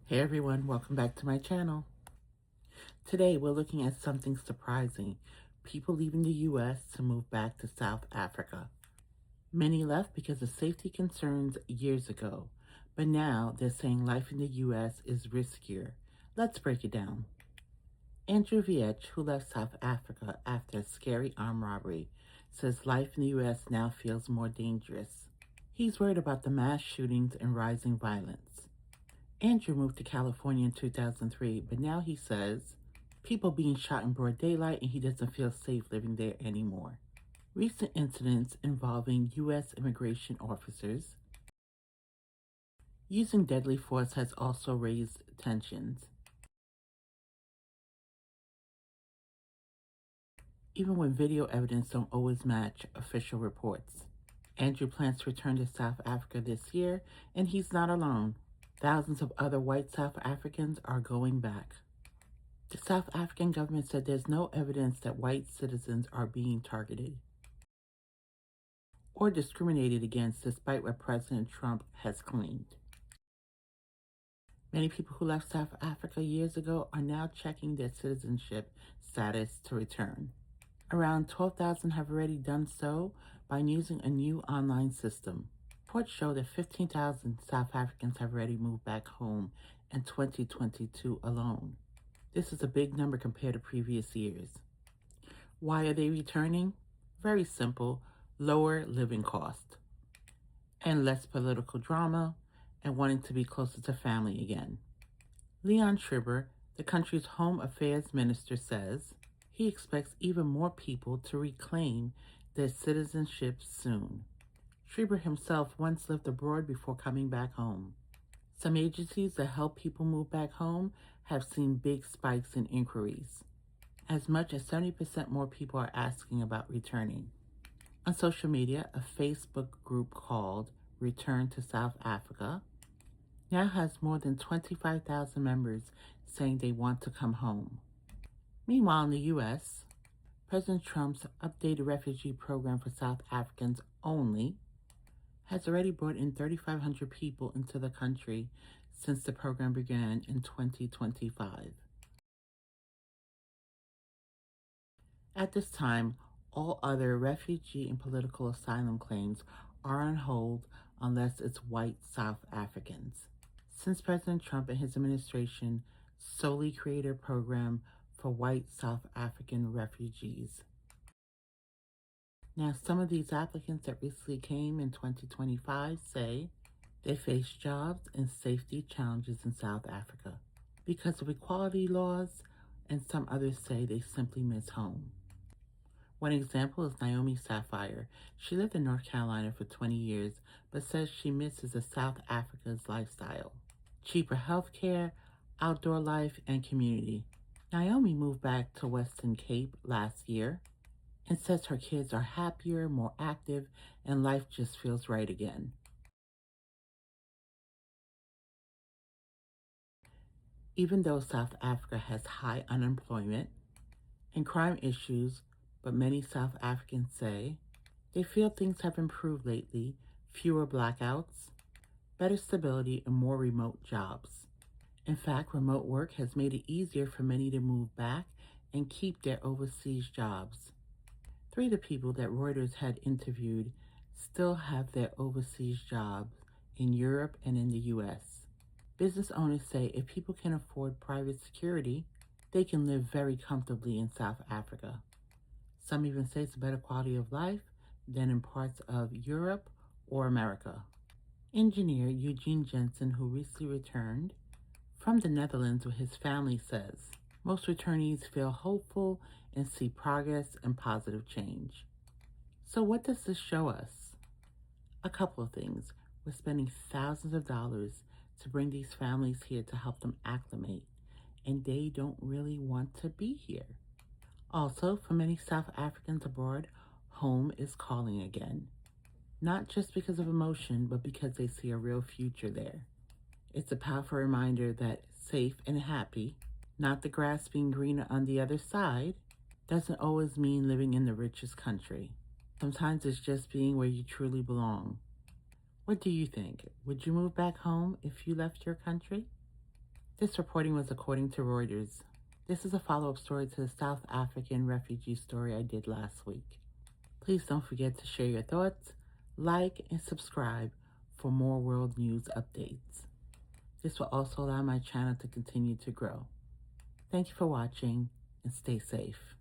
Hey everyone, welcome back to my channel. Today we're looking at something surprising. People leaving the US to move back to South Africa. Many left because of safety concerns years ago, but now they're saying life in the US is riskier. Let's break it down. Andrew Viech, who left South Africa after a scary armed robbery, says life in the US now feels more dangerous. He's worried about the mass shootings and rising violence. Andrew moved to California in 2003, but now he says people being shot in broad daylight and he doesn't feel safe living there anymore. Recent incidents involving U.S. immigration officers using deadly force has also raised tensions. Even when video evidence don't always match official reports. Andrew plans to return to South Africa this year, and he's not alone. Thousands of other white South Africans are going back. The South African government said there's no evidence that white citizens are being targeted or discriminated against, despite what President Trump has claimed. Many people who left South Africa years ago are now checking their citizenship status to return. Around 12,000 have already done so by using a new online system. Reports show that 15,000 South Africans have already moved back home in 2022 alone. This is a big number compared to previous years. Why are they returning? Very simple: lower living cost and less political drama and wanting to be closer to family again. Leon Schreiber, the country's Home Affairs Minister, says he expects even more people to reclaim their citizenship soon. Schreiber himself once lived abroad before coming back home. Some agencies that help people move back home have seen big spikes in inquiries. As much as 70% more people are asking about returning. On social media, a Facebook group called Return to South Africa now has more than 25,000 members saying they want to come home. Meanwhile, in the U.S., President Trump's updated refugee program for South Africans only has already brought in 3,500 people into the country since the program began in 2025. At this time, all other refugee and political asylum claims are on hold unless it's white South Africans, since President Trump and his administration solely created a program for white South African refugees. Now, some of these applicants that recently came in 2025 say they face jobs and safety challenges in South Africa because of equality laws, and some others say they simply miss home. One example is Naomi Sapphire. She lived in North Carolina for 20 years, but says she misses the South Africa's lifestyle. Cheaper health care, outdoor life, and community. Naomi moved back to Western Cape last year and says her kids are happier, more active, and life just feels right again. Even though South Africa has high unemployment and crime issues, but many South Africans say they feel things have improved lately: fewer blackouts, better stability, and more remote jobs. In fact, remote work has made it easier for many to move back and keep their overseas jobs. 3 of the people that Reuters had interviewed still have their overseas jobs in Europe and in the US. Business owners say if people can afford private security, they can live very comfortably in South Africa. Some even say it's a better quality of life than in parts of Europe or America. Engineer Eugene Jensen, who recently returned from the Netherlands with his family, says most returnees feel hopeful and see progress and positive change. So what does this show us? A couple of things. We're spending thousands of dollars to bring these families here to help them acclimate, and they don't really want to be here. Also, for many South Africans abroad, home is calling again. Not just because of emotion, but because they see a real future there. It's a powerful reminder that safe and happy, not the grass being greener on the other side, doesn't always mean living in the richest country. Sometimes it's just being where you truly belong. What do you think? Would you move back home if you left your country? This reporting was according to Reuters. This is a follow-up story to the South African refugee story I did last week. Please don't forget to share your thoughts, like, and subscribe for more world news updates. This will also allow my channel to continue to grow. Thank you for watching and stay safe.